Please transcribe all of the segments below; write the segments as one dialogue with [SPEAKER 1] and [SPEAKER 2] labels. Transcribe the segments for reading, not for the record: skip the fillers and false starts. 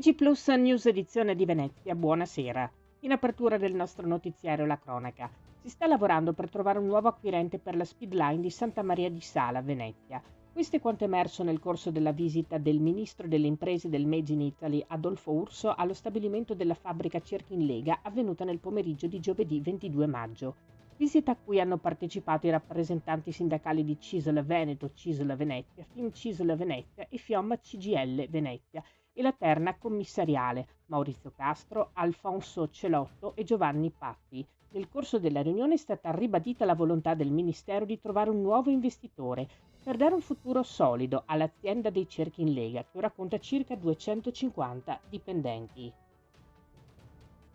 [SPEAKER 1] TG Plus News edizione di Venezia, buonasera. In apertura del nostro notiziario La Cronaca. Si sta lavorando per trovare un nuovo acquirente per la speedline di Santa Maria di Sala, Venezia. Questo è quanto emerso nel corso della visita del Ministro delle Imprese del Made in Italy, Adolfo Urso, allo stabilimento della fabbrica Cerchi in Lega, avvenuta nel pomeriggio di giovedì 22 maggio. Visita a cui hanno partecipato i rappresentanti sindacali di CISL Veneto, CISL Venezia, FIM-CISL Venezia e FIOM CGL Venezia, e la terna commissariale Maurizio Castro, Alfonso Celotto e Giovanni Patti. Nel corso della riunione è stata ribadita la volontà del Ministero di trovare un nuovo investitore per dare un futuro solido all'azienda dei Cerchi in Lega, che ora conta circa 250 dipendenti.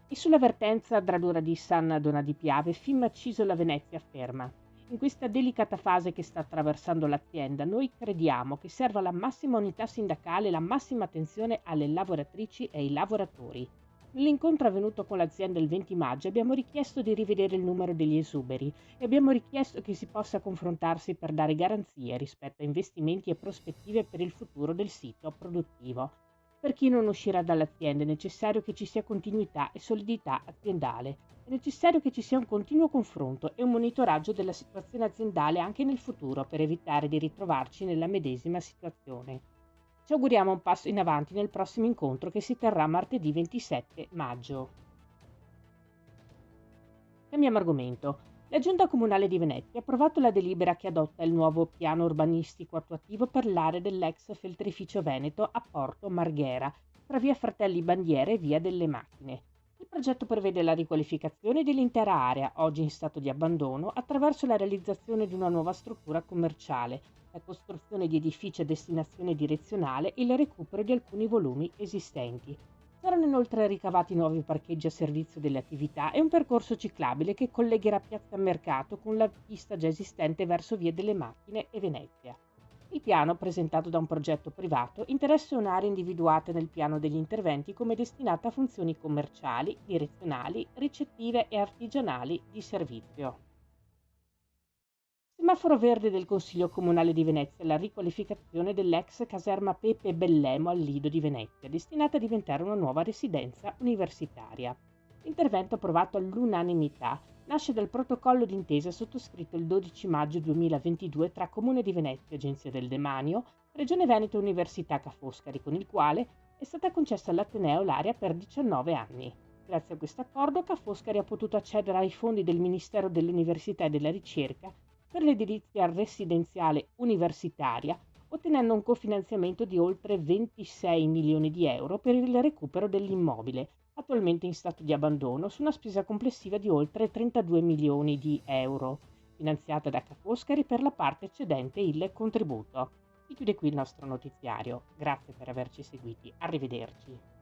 [SPEAKER 1] E sulla vertenza Dradura di San Dona di Piave, FIM Cisola Venezia afferma: in questa delicata fase che sta attraversando l'azienda, noi crediamo che serva la massima unità sindacale e la massima attenzione alle lavoratrici e ai lavoratori. Nell'incontro avvenuto con l'azienda il 20 maggio abbiamo richiesto di rivedere il numero degli esuberi e abbiamo richiesto che si possa confrontarsi per dare garanzie rispetto a investimenti e prospettive per il futuro del sito produttivo. Per chi non uscirà dall'azienda è necessario che ci sia continuità e solidità aziendale. È necessario che ci sia un continuo confronto e un monitoraggio della situazione aziendale anche nel futuro per evitare di ritrovarci nella medesima situazione. Ci auguriamo un passo in avanti nel prossimo incontro che si terrà martedì 27 maggio. Cambiamo argomento. La Giunta Comunale di Venezia ha approvato la delibera che adotta il nuovo piano urbanistico attuativo per l'area dell'ex feltrificio Veneto a Porto Marghera, tra via Fratelli Bandiera e via delle Macchine. Il progetto prevede la riqualificazione dell'intera area, oggi in stato di abbandono, attraverso la realizzazione di una nuova struttura commerciale, la costruzione di edifici a destinazione direzionale e il recupero di alcuni volumi esistenti. Saranno inoltre ricavati nuovi parcheggi a servizio delle attività e un percorso ciclabile che collegherà Piazza Mercato con la pista già esistente verso Via delle Macchine e Venezia. Il piano, presentato da un progetto privato, interessa un'area individuata nel piano degli interventi come destinata a funzioni commerciali, direzionali, ricettive e artigianali di servizio. Semaforo verde del Consiglio Comunale di Venezia alla riqualificazione dell'ex caserma Pepe Bellemo al Lido di Venezia, destinata a diventare una nuova residenza universitaria. L'intervento, approvato all'unanimità, nasce dal protocollo d'intesa sottoscritto il 12 maggio 2022 tra Comune di Venezia, Agenzia del Demanio, Regione Veneto e Università Ca' Foscari, con il quale è stata concessa all'Ateneo l'area per 19 anni. Grazie a questo accordo Ca' Foscari ha potuto accedere ai fondi del Ministero dell'Università e della Ricerca per l'edilizia residenziale universitaria, ottenendo un cofinanziamento di oltre 26 milioni di euro per il recupero dell'immobile, attualmente in stato di abbandono, su una spesa complessiva di oltre 32 milioni di euro, finanziata da Ca' Foscari per la parte eccedente il contributo. Si chiude qui il nostro notiziario. Grazie per averci seguiti. Arrivederci.